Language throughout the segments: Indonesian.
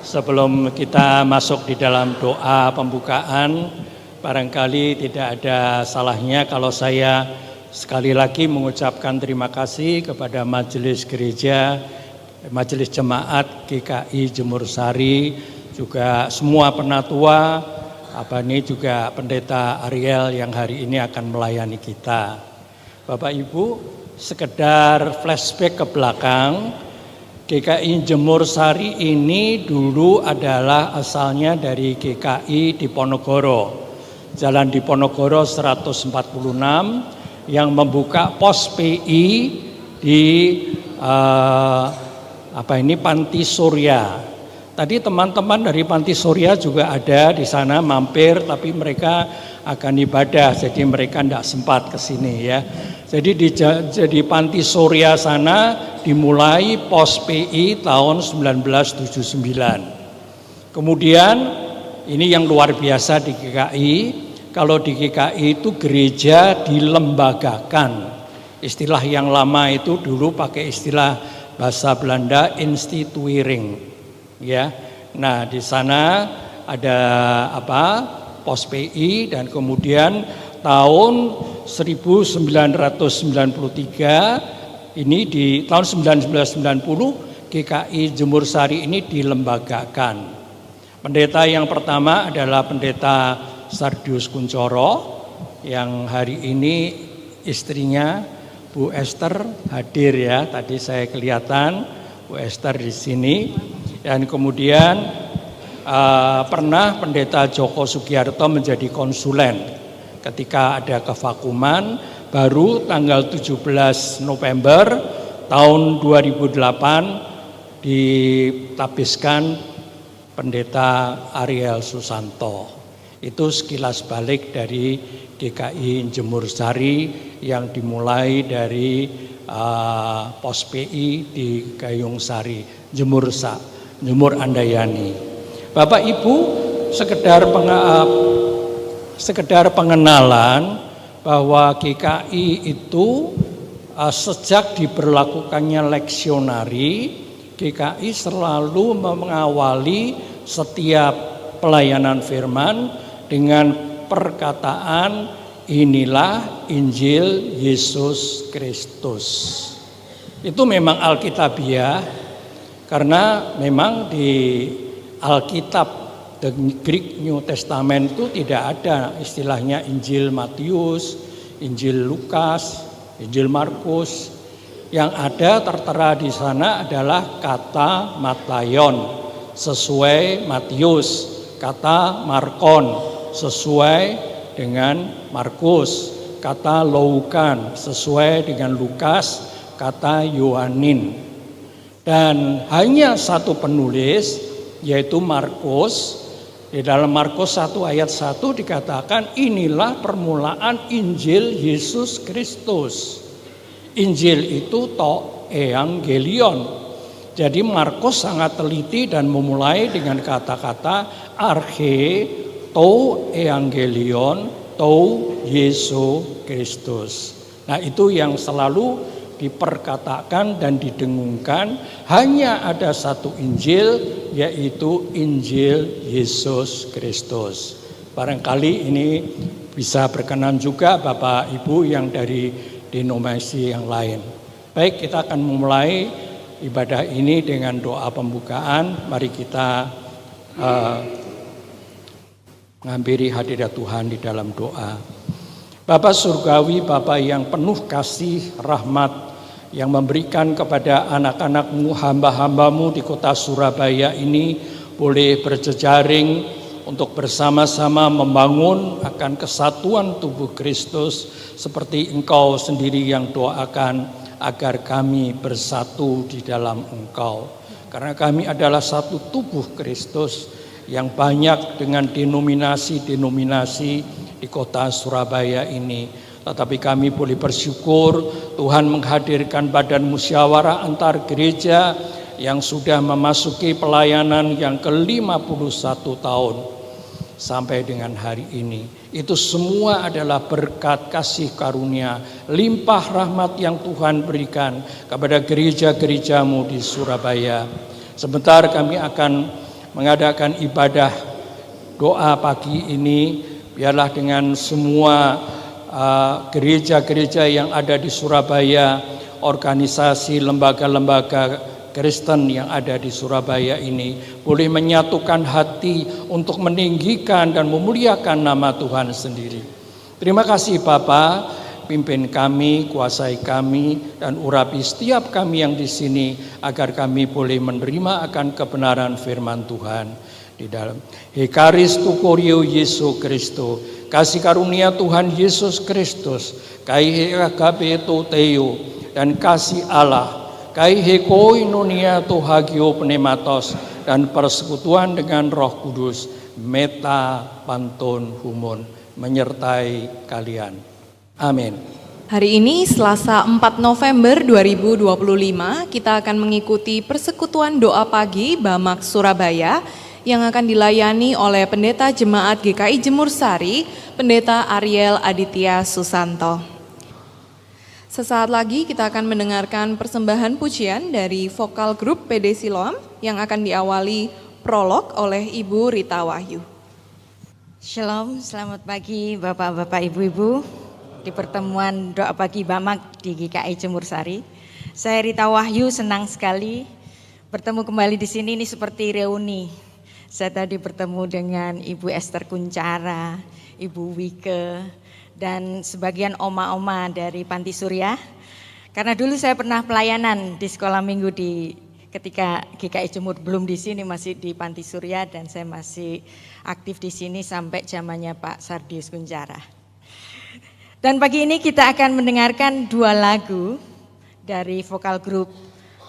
Sebelum kita masuk di dalam doa pembukaan, barangkali tidak ada salahnya kalau saya sekali lagi mengucapkan terima kasih kepada Majelis Gereja, Majelis Jemaat GKI Jemur Sari, juga semua penatua, ini juga Pendeta Ariel yang hari ini akan melayani kita. Bapak Ibu, sekedar flashback ke belakang, GKI Jemur Sari ini dulu adalah asalnya dari GKI Diponegoro, Jalan Diponegoro 146 yang membuka pos PI di Panti Surya. Tadi teman-teman dari Panti Surya juga ada di sana mampir, tapi mereka akan ibadah, jadi mereka tidak sempat ke sini ya. Jadi di Panti Surya sana dimulai pos PI tahun 1979. Kemudian ini yang luar biasa di GKI, kalau di GKI itu gereja dilembagakan. Istilah yang lama itu dulu pakai istilah bahasa Belanda instituering, ya. Nah, di sana ada pos PI, dan kemudian tahun 1993 ini di tahun 1990 GKI Jemur Sari ini dilembagakan. Pendeta yang pertama adalah Pendeta Sardius Kuncoro, yang hari ini istrinya Bu Esther hadir ya. Tadi saya kelihatan Bu Esther di sini. Dan kemudian pernah Pendeta Joko Sugiarto menjadi konsulen ketika ada kevakuman. Baru tanggal 17 November tahun 2008 ditabiskan Pendeta Ariel Susanto. Itu sekilas balik dari GKI Jemur Sari yang dimulai dari pos PI di Gayung Sari, Jemur Andayani. Bapak Ibu, sekedar pengenalan bahwa GKI itu sejak diberlakukannya leksionari, GKI selalu mengawali setiap pelayanan firman dengan perkataan inilah Injil Yesus Kristus. Itu memang alkitabiah, karena memang di Alkitab The Greek New Testament itu tidak ada istilahnya Injil Matius, Injil Lukas, Injil Markus. Yang ada tertera di sana adalah kata Matayon sesuai Matius, kata Markon sesuai dengan Markus, kata Loukan sesuai dengan Lukas, kata Yohanin. Dan hanya satu penulis, yaitu Markus. Di dalam Markus 1 ayat 1 dikatakan inilah permulaan Injil Yesus Kristus. Injil itu to evangelion. Jadi Markus sangat teliti dan memulai dengan kata-kata arche to evangelion to Yesus Kristus. Nah, itu yang selalu diperkatakan dan didengungkan. Hanya ada satu Injil, yaitu Injil Yesus Kristus. Barangkali ini bisa berkenan juga Bapak Ibu yang dari denominasi yang lain. Baik, kita akan memulai ibadah ini dengan doa pembukaan. Mari kita menghampiri hadirat Tuhan di dalam doa. Bapa Surgawi, Bapa yang penuh kasih rahmat, yang memberikan kepada anak-anak-Mu, hamba-hamba-Mu di kota Surabaya ini boleh berjejaring untuk bersama-sama membangun akan kesatuan tubuh Kristus seperti Engkau sendiri yang doakan agar kami bersatu di dalam Engkau. Karena kami adalah satu tubuh Kristus yang banyak dengan denominasi-denominasi di kota Surabaya ini. Tetapi kami boleh bersyukur Tuhan menghadirkan badan musyawarah antar gereja yang sudah memasuki pelayanan yang ke-51 tahun sampai dengan hari ini. Itu semua adalah berkat kasih karunia, limpah rahmat yang Tuhan berikan kepada gereja-gereja-Mu di Surabaya. Sebentar kami akan mengadakan ibadah doa pagi ini, biarlah dengan semua gereja-gereja yang ada di Surabaya, organisasi lembaga-lembaga Kristen yang ada di Surabaya ini boleh menyatukan hati untuk meninggikan dan memuliakan nama Tuhan sendiri. Terima kasih Bapa, pimpin kami, kuasai kami, dan urapi setiap kami yang di sini agar kami boleh menerima akan kebenaran firman Tuhan. Di dalam Hekaristu Korio Yesus Kristus, kasih karunia Tuhan Yesus Kristus, kai agape teo dan kasih Allah, kai koinonia tohagio pneumatos, dan persekutuan dengan Roh Kudus, meta pantun humon, menyertai kalian. Amin. Hari ini Selasa 4 November 2025 kita akan mengikuti persekutuan doa pagi Bamak Surabaya yang akan dilayani oleh Pendeta Jemaat GKI Jemur Sari, Pendeta Ariel Aditya Susanto. Sesaat lagi kita akan mendengarkan persembahan pujian dari vokal grup PD Siloam yang akan diawali prolog oleh Ibu Rita Wahyu. Shalom, selamat pagi Bapak-Bapak, Ibu-Ibu di pertemuan doa pagi Bamak di GKI Jemur Sari. Saya Rita Wahyu, senang sekali bertemu kembali di sini. Ini seperti reuni. Saya tadi bertemu dengan Ibu Esther Kuncara, Ibu Wike, dan sebagian oma-oma dari Panti Surya. Karena dulu saya pernah pelayanan di sekolah minggu ketika GKI Jemur belum di sini, masih di Panti Surya, dan saya masih aktif di sini sampai zamannya Pak Sardius Kuncara. Dan pagi ini kita akan mendengarkan 2 lagu dari vokal grup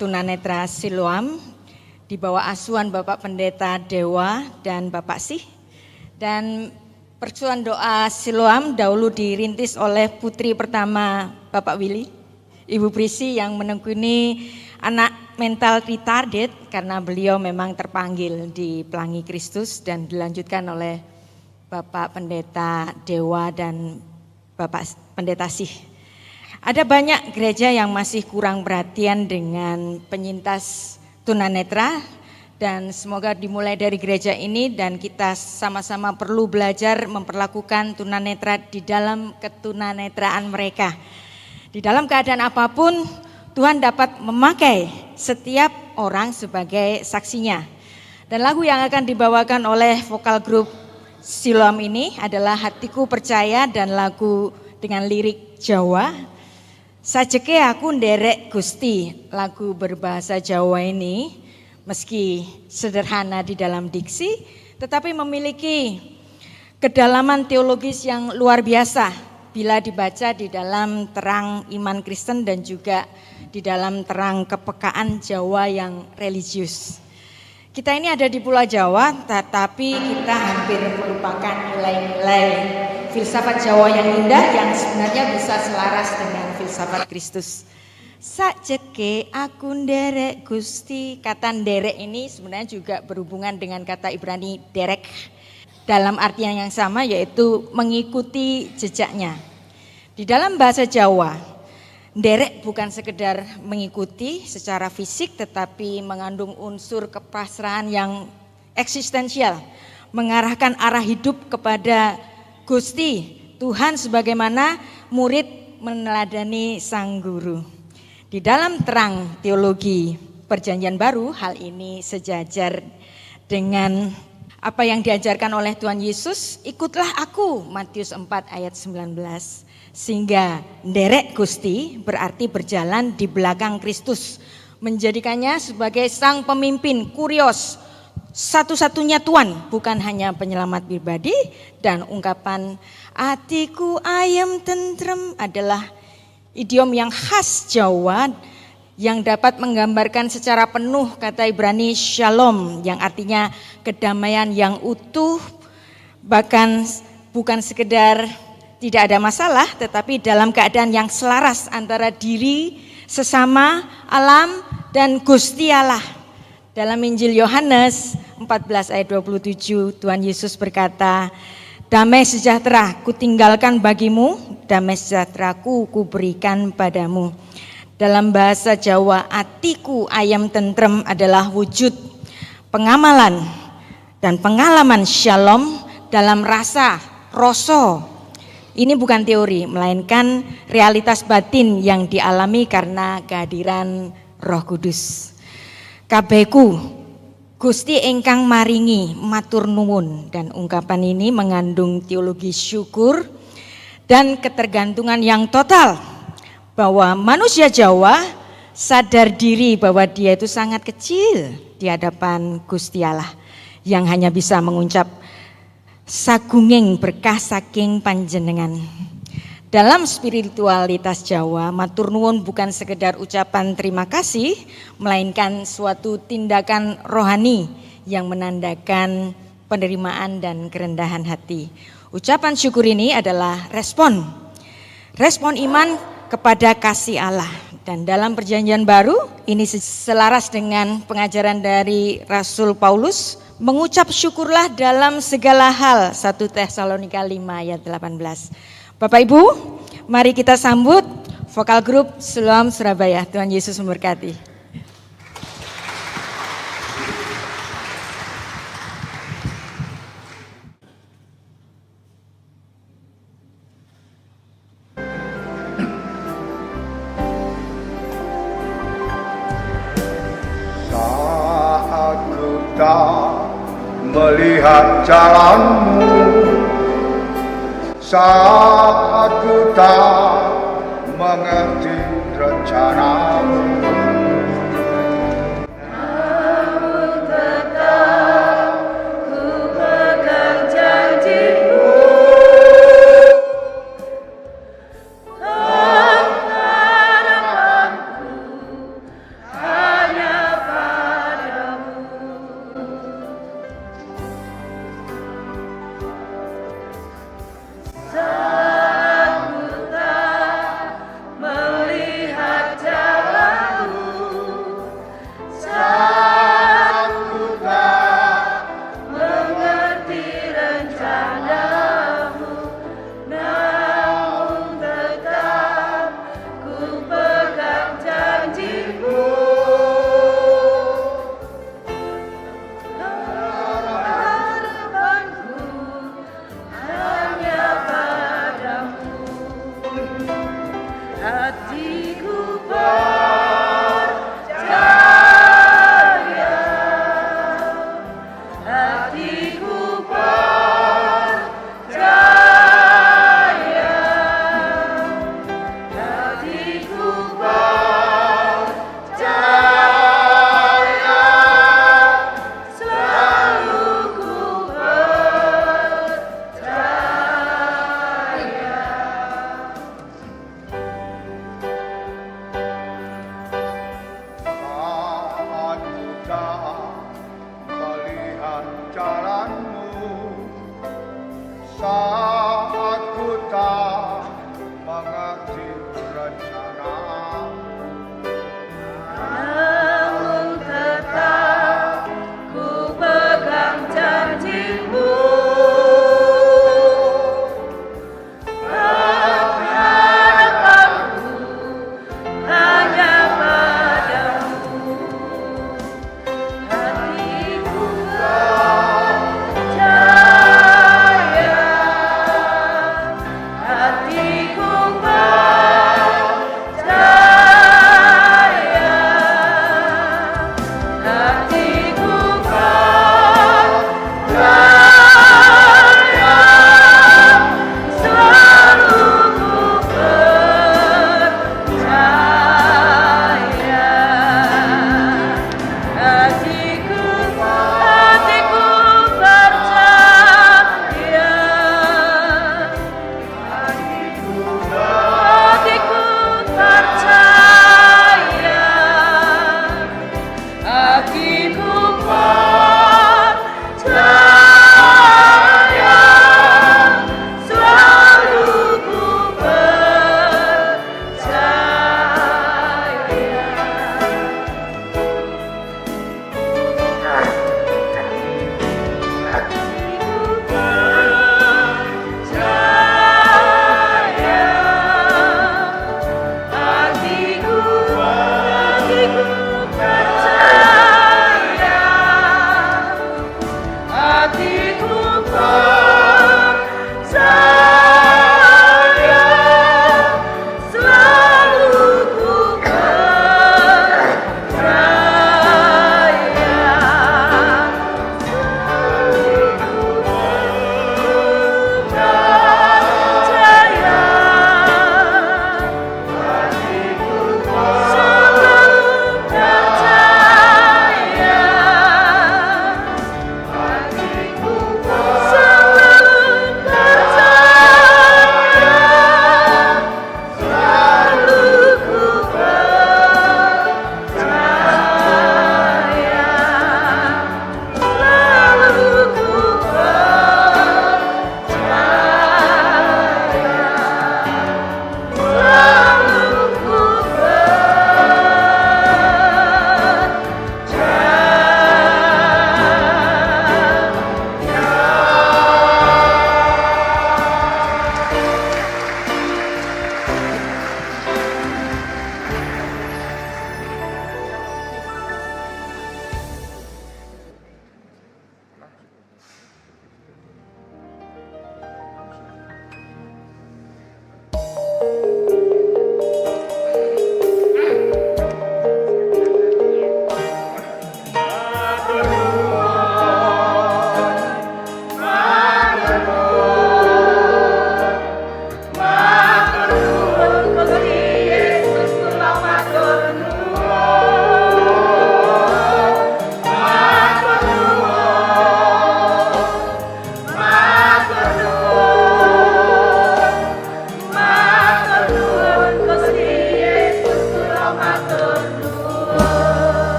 Tunanetra Siloam di bawah asuhan Bapak Pendeta Dewa dan Bapak Sih. Dan persekutuan doa Siloam dahulu dirintis oleh putri pertama Bapak Willy, Ibu Prisi, yang menekuni anak mental retarded karena beliau memang terpanggil di Pelangi Kristus, dan dilanjutkan oleh Bapak Pendeta Dewa dan Bapak Pendeta Sih. Ada banyak gereja yang masih kurang perhatian dengan penyintas tunanetra, dan semoga dimulai dari gereja ini dan kita sama-sama perlu belajar memperlakukan tunanetra di dalam ketunanetraan mereka. Di dalam keadaan apapun Tuhan dapat memakai setiap orang sebagai saksinya. Dan lagu yang akan dibawakan oleh vokal grup Siloam ini adalah Hatiku Percaya, dan lagu dengan lirik Jawa. Sajeke aku nderek Gusti. Lagu berbahasa Jawa ini meski sederhana di dalam diksi, tetapi memiliki kedalaman teologis yang luar biasa bila dibaca di dalam terang iman Kristen dan juga di dalam terang kepekaan Jawa yang religius. Kita ini ada di Pulau Jawa, tetapi kita hampir melupakan nilai-nilai filsafat Jawa yang indah yang sebenarnya bisa selaras dengan filsafat Kristus. Sajeke aku nderek Gusti. Kata nderek ini sebenarnya juga berhubungan dengan kata Ibrani derek dalam artian yang sama, yaitu mengikuti jejaknya. Di dalam bahasa Jawa, nderek bukan sekedar mengikuti secara fisik, tetapi mengandung unsur kepasrahan yang eksistensial, mengarahkan arah hidup kepada Gusti Tuhan sebagaimana murid meneladani sang guru. Di dalam terang teologi Perjanjian Baru, hal ini sejajar dengan apa yang diajarkan oleh Tuhan Yesus, ikutlah aku, Matius 4 ayat 19. Sehingga nderek Gusti berarti berjalan di belakang Kristus, menjadikannya sebagai sang pemimpin, kurios, satu-satunya Tuhan, bukan hanya penyelamat pribadi. Dan ungkapan atiku ayem tentrem adalah idiom yang khas Jawa yang dapat menggambarkan secara penuh kata Ibrani shalom, yang artinya kedamaian yang utuh, bahkan bukan sekedar tidak ada masalah, tetapi dalam keadaan yang selaras antara diri, sesama, alam, dan Gusti Allah. Dalam Injil Yohanes 14 ayat 27, Tuhan Yesus berkata, damai sejahtera kutinggalkan bagimu, damai sejahteraku kuberikan padamu. Dalam bahasa Jawa, atiku ayam tentrem adalah wujud pengamalan dan pengalaman shalom dalam rasa. Ini bukan teori, melainkan realitas batin yang dialami karena kehadiran Roh Kudus. Kabehku Gusti ingkang maringi matur nuwun, dan ungkapan ini mengandung teologi syukur dan ketergantungan yang total bahwa manusia Jawa sadar diri bahwa dia itu sangat kecil di hadapan Gusti Allah yang hanya bisa mengucap sagunging berkah saking panjenengan. Dalam spiritualitas Jawa, matur nuwun bukan sekedar ucapan terima kasih, melainkan suatu tindakan rohani yang menandakan penerimaan dan kerendahan hati. Ucapan syukur ini adalah respon iman kepada kasih Allah. Dan dalam perjanjian baru, ini selaras dengan pengajaran dari Rasul Paulus, mengucap syukurlah dalam segala hal, 1 Tesalonika 5 ayat 18. Bapak Ibu, mari kita sambut vokal grup Siloam Surabaya. Tuhan Yesus memberkati. Saat ku tak melihat jalanmu, saat ku tak mengerti rencanamu, namun tetap ku pegang janjimu. Harapanku hanya padamu. Saat ku tak melihat jalanmu, saat ku tak mengerti rencanamu, namun tetap ku pegang janjimu. Harapanku hanya padamu. Hatiku percaya, hatiku percaya, hatiku percaya, selalu ku percaya. saat ku tak melihat jalanmu, saat ku tak mengerti rencanamu, Namun tetap ku pegang janjimu. Harapanku hanya padamu. Hatiku percaya, hatiku percaya,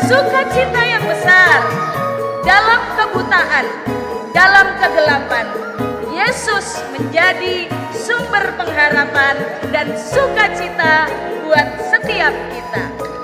sukacita yang besar dalam kebutaan, dalam kegelapan. Yesus menjadi sumber pengharapan dan sukacita buat setiap kita.